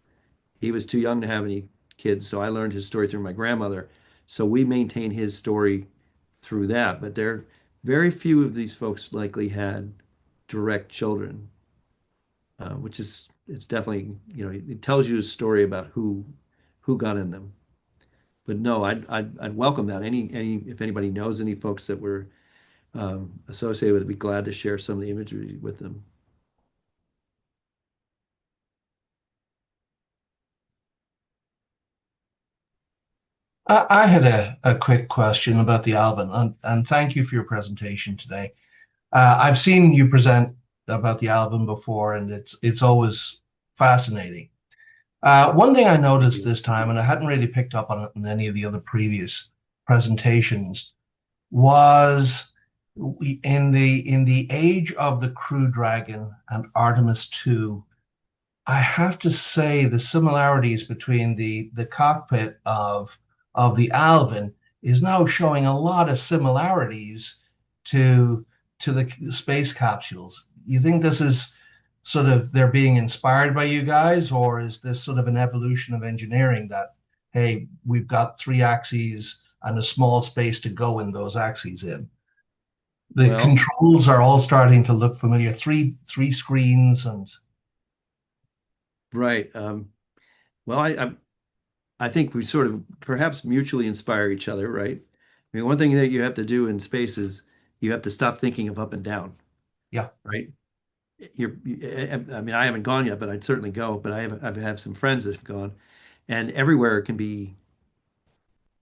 he was too young to have any kids, so I learned his story through my grandmother. So we maintain his story through that. But there, very few of these folks likely had direct children, which is it's definitely it tells you a story about who got in them. But no, I'd welcome that. Any if anybody knows any folks that were associated with it, I'd be glad to share some of the imagery with them. I had a quick question about the Alvin, and thank you for your presentation today. I've seen you present about the Alvin before, and it's always fascinating. One thing I noticed this time, and I hadn't really picked up on it in any of the other previous presentations, was in the age of the Crew Dragon and Artemis II, I have to say the similarities between the cockpit of the Alvin is now showing a lot of similarities to the space capsules. You think this is sort of they're being inspired by you guys, or is this sort of an evolution of engineering that, hey, we've got three axes and a small space to go in those axes in? The Well, controls are all starting to look familiar. Three screens and right. Well, I think we sort of perhaps mutually inspire each other, right? I mean, one thing that you have to do in space is you have to stop thinking of up and down, yeah, right? I mean, I haven't gone yet, but I'd certainly go. But I have some friends that have gone, and everywhere can be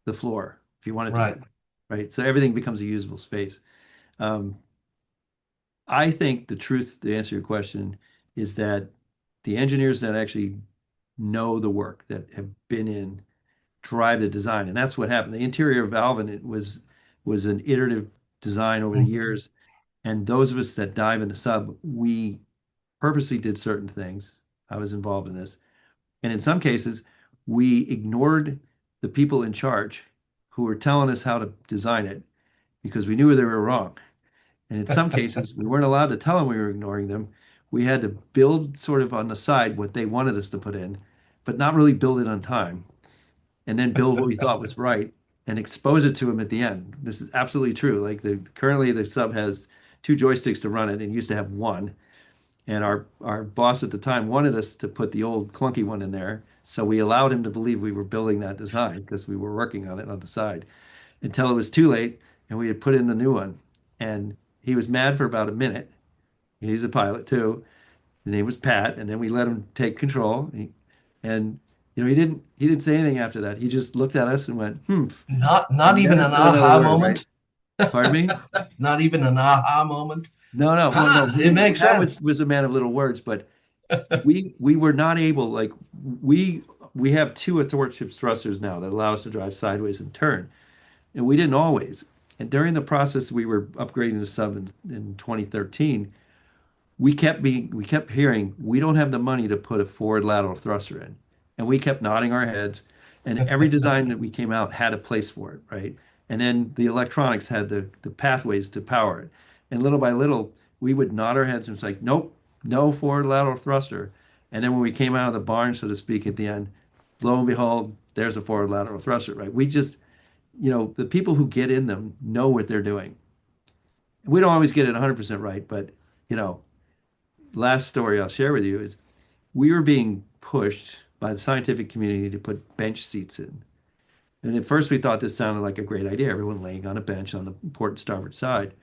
the floor if you want it to right. be, right? So everything becomes a usable space. Um, I think the truth, to answer your question, is that the engineers that actually know the work, that have been in, drive the design, and that's what happened. The interior of Alvin, it was an iterative design over the Mhm. years, and those of us that dive in the sub, we purposely did certain things. I was involved in this, and in some cases, we ignored the people in charge who were telling us how to design it because we knew they were wrong. And in some cases, we weren't allowed to tell them we were ignoring them. We had to build sort of on the side what they wanted us to put in, but not really build it on time, and then build what we thought was right and expose it to them at the end. This is absolutely true. Like currently the sub has two joysticks to run it and used to have one. And our boss at the time wanted us to put the old clunky one in there. So we allowed him to believe we were building that design because we were working on it on the side until it was too late and we had put in the new one. And he was mad for about a minute. He's a pilot too. His name was Pat, and then we let him take control. And he didn't say anything after that. He just looked at us and went, "Hmm." Not And then even it's an go another aha way, right? moment. Pardon me? Not even an aha moment. No, no, well, no. Ah, it makes Pat was sense. was a man of little words, but we were not able, like we we have two athwart-ship thrusters now that allow us to drive sideways and turn, and we didn't always. And during the process, we were upgrading the sub in 2013. We kept hearing we don't have the money to put a forward lateral thruster in, and we kept nodding our heads, and every design that we came out had a place for it, right? And then the electronics had the pathways to power it, and little by little we would nod our heads and it's like nope, no forward lateral thruster. And then when we came out of the barn, so to speak, at the end, lo and behold, there's a forward lateral thruster, right? We just, the people who get in them know what they're doing. We don't always get it 100% right, but you know last story I'll share with you is we were being pushed by the scientific community to put bench seats in. And at first we thought this sounded like a great idea, everyone laying on a bench on the port and starboard side.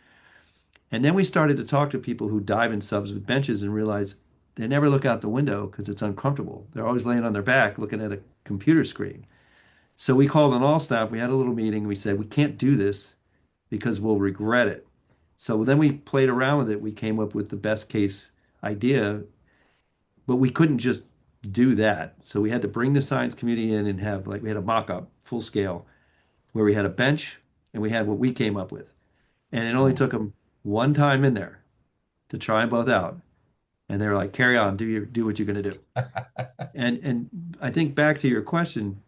And then we started to talk to people who dive in subs with benches and realize they never look out the window because it's uncomfortable. They're always laying on their back looking at a computer screen. So we called on all staff. We had a little meeting. We said, we can't do this because we'll regret it. So then we played around with it. We came up with the best case idea, but we couldn't just do that. So we had to bring the science community in and have like we had a mock-up full scale where we had a bench and we had what we came up with. And it only took them one time in there to try them both out. And they were like, carry on, do what you're gonna do. And I think back to your question,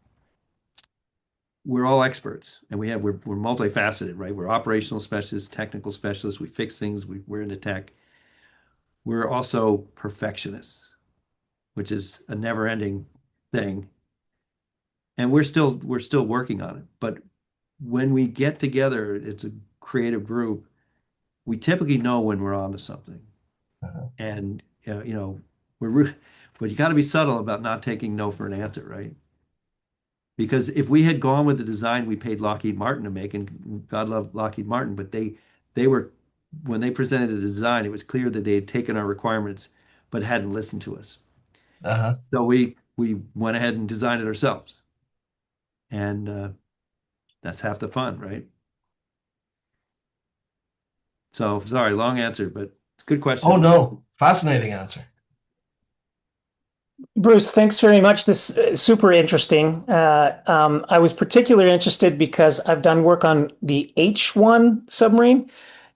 we're all experts and we're multifaceted, right? We're operational specialists, technical specialists, we fix things, we're into tech. We're also perfectionists, which is a never-ending thing. And we're still working on it. But when we get together, it's a creative group. We typically know when we're on to something. Uh-huh. And we're but you got to be subtle about not taking no for an answer, right? Because if we had gone with the design we paid Lockheed Martin to make, and God love Lockheed Martin, but they were when they presented the design, it was clear that they had taken our requirements but hadn't listened to us. Uh-huh. So we went ahead and designed it ourselves. And that's half the fun, right? So sorry, long answer, but it's a good Oh question. no, fascinating answer. Bruce, thanks very much. This is super interesting. I was particularly interested because I've done work on the H-1 submarine,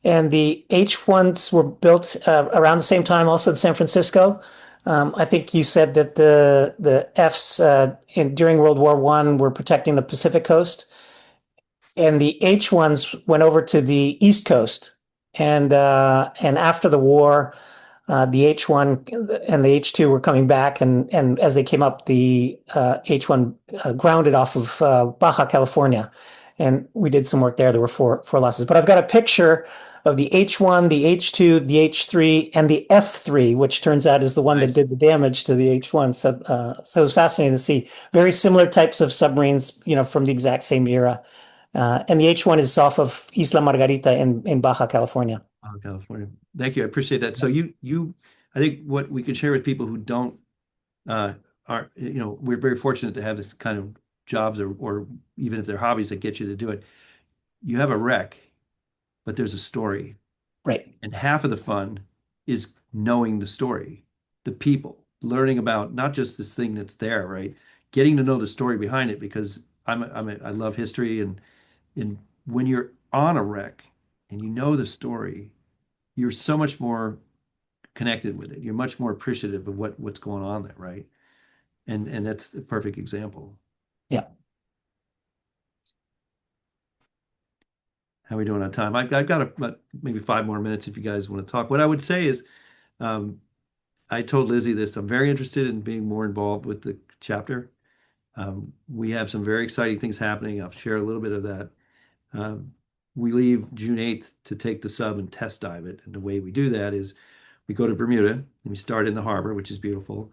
and the H-1s were built around the same time, also in San Francisco. I think you said that the Fs during World War I were protecting the Pacific coast, and the H-1s went over to the East Coast. And after the war, the H-1 and the H-2 were coming back, and as they came up, the H-1 grounded off of Baja California, and we did some work there. There were four losses, but I've got a picture of the H-1, the H-2, the H-3, and the F-3, which turns out is the one that did the damage to the H-1. So it was fascinating to see very similar types of submarines, from the exact same era. And the H-1 is off of Isla Margarita in Baja California. Oh, California. Thank you. I appreciate that. So I think what we could share with people who don't aren't, we're very fortunate to have this kind of jobs or even if they're hobbies that get you to do it. You have a wreck, but there's a story. Right. And half of the fun is knowing the story, the people, learning about not just this thing that's there, right? Getting to know the story behind it, because I love history, and when you're on a wreck and you know the story, you're so much more connected with it. You're much more appreciative of what's going on there, right? And that's a perfect example. Yeah. How are we doing on time? I've got about maybe 5 more minutes if you guys want to talk. What I would say is, I told Lizzie this. I'm very interested in being more involved with the chapter. We have some very exciting things happening. I'll share a little bit of that. We leave June 8th to take the sub and test dive it. And the way we do that is we go to Bermuda and we start in the harbor, which is beautiful.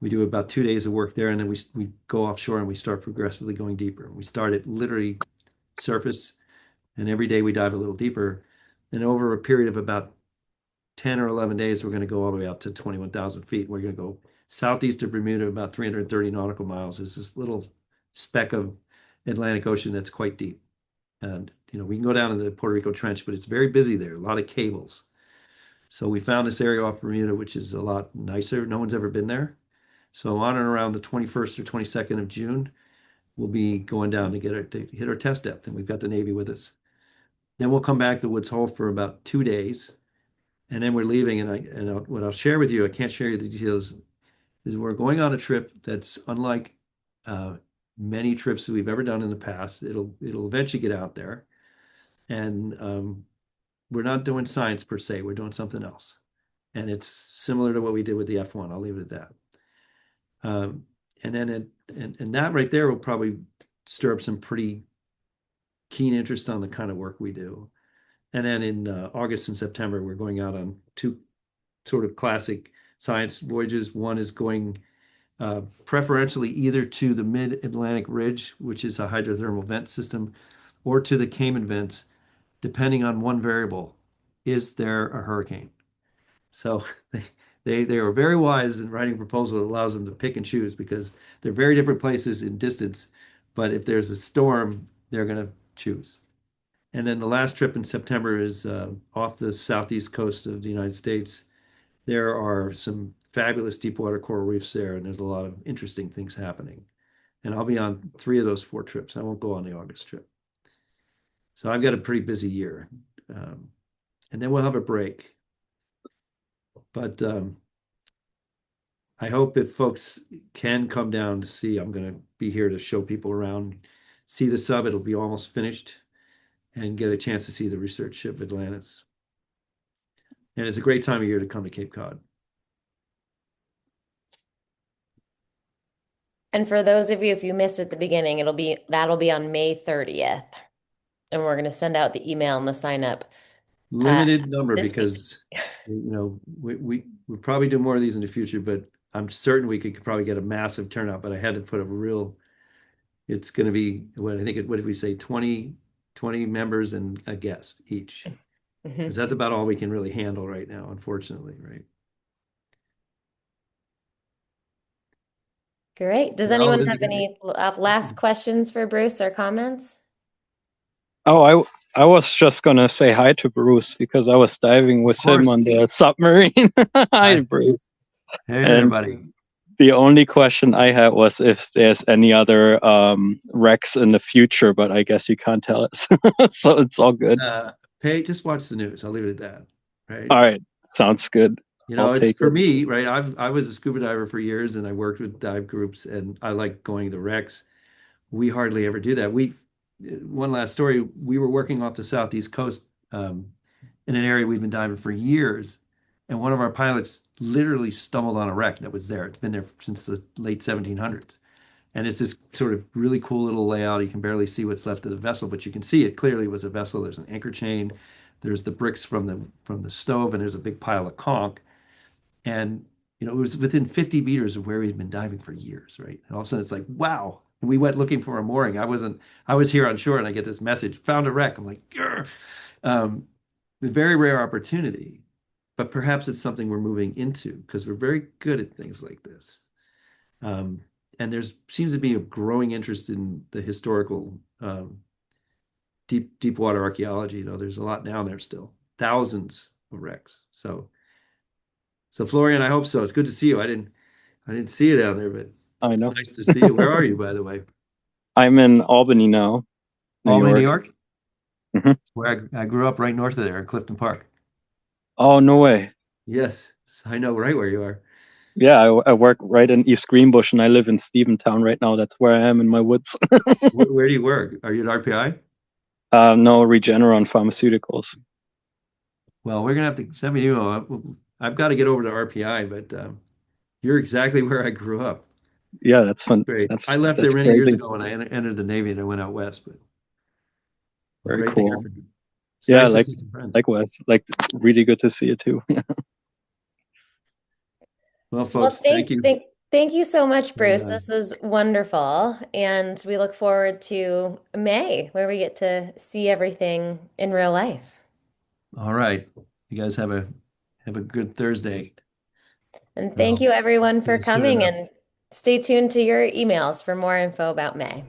We do about 2 days of work there, and then we go offshore and we start progressively going deeper. We start at literally surface, and every day we dive a little deeper. And over a period of about 10 or 11 days, we're going to go all the way out to 21,000 feet. We're going to go southeast of Bermuda, about 330 nautical miles. Is this little speck of Atlantic Ocean that's quite deep. And, we can go down in the Puerto Rico Trench, but it's very busy there, a lot of cables. So we found this area off Bermuda, which is a lot nicer. No one's ever been there. So on and around the 21st or 22nd of June, we'll be going down to hit our test depth, and we've got the Navy with us. Then we'll come back to Woods Hole for about 2 days, and then we're leaving. What I'll share with you, I can't share you the details, is we're going on a trip that's unlike many trips that we've ever done in the past. It'll eventually get out there, and we're not doing science per se. We're doing something else, and it's similar to what we did with the F1. I'll leave it at that. And then and that right there will probably stir up some pretty keen interest on the kind of work we do. And then in August and September, we're going out on 2 sort of classic science voyages. One is going preferentially either to the Mid-Atlantic Ridge, which is a hydrothermal vent system, or to the Cayman vents, depending on one variable: is there a hurricane? So they are very wise in writing a proposal that allows them to pick and choose, because they're very different places in distance. But if there's a storm, they're going to choose. And then the last trip in September is off the southeast coast of the United States. There are some fabulous deep water coral reefs there, and there's a lot of interesting things happening. And I'll be on 3 of those 4 trips. I won't go on the August trip. So I've got a pretty busy year. And then we'll have a break. But I hope if folks can come down to see, I'm going to be here to show people around, see the sub. It'll be almost finished, and get a chance to see the research ship Atlantis. And it's a great time of year to come to Cape Cod. And for those of you, if you missed at the beginning, that'll be on May 30th. And we're going to send out the email and the sign up. Limited number, this because we probably do more of these in the future, but I'm certain we could probably get a massive turnout. But I had to put it's going to be, what did we say, 20 members and a guest each, because that's about all we can really handle right now, unfortunately, right? Great. Does anyone have any last questions for Bruce or comments? Oh, I was just gonna say hi to Bruce, because I was diving with him on the submarine. Hi, Bruce. Hey, everybody. The only question I had was if there's any other wrecks in the future, but I guess you can't tell us, so it's all good. Hey, just watch the news. I'll leave it at that. Right. All right, sounds good. I'll It's take for it. me, right? I was a scuba diver for years and I worked with dive groups and I like going to wrecks. We hardly ever do that. One last story, we were working off the southeast coast in an area we've been diving for years, and one of our pilots literally stumbled on a wreck that was there. It's been there since the late 1700s. And it's this sort of really cool little layout. You can barely see what's left of the vessel, but you can see it clearly was a vessel. There's an anchor chain, there's the bricks from the stove, and there's a big pile of conch. And it was within 50 meters of where we'd been diving for years, right? And all of a sudden it's like, wow. And we went looking for a mooring. I was here on shore and I get this message, found a wreck. I'm like, "Grr." A very rare opportunity, but perhaps it's something we're moving into because we're very good at things like this. Um, and there's seems to be a growing interest in the historical deep water archaeology. There's a lot down there still, thousands of wrecks. So Florian, I hope so. It's good to see you. I didn't see you down there, but I it's know. nice to see you. Where are you, by the way? I'm in Albany now, New Albany, New York. York, hmm where I grew up right north of there in Clifton Park. Oh, no way. Yes, so I know right where you are. Yeah, I work right in East Greenbush and I live in Steventown right now. That's where I am in my woods. Where do you work? Are you at RPI? No, Regeneron Pharmaceuticals. Well, we're gonna have to send me an email. I've got to get over to RPI, but you're exactly where I grew up. Yeah, that's fun. Great. That's I left there that's many years crazy. ago when I entered the Navy and I went out west, but Very great to hear cool. from you. It's Yeah, nice to see some friends. likewise. Like really good to see you too. Well, Well, folks, thank you. thank you so much, Bruce. for, This was wonderful. And we look forward to May, where we get to see everything in real life. all right. You guys have a good Thursday. And thank you, everyone, for Stay stood coming. up. And stay tuned to your emails for more info about May.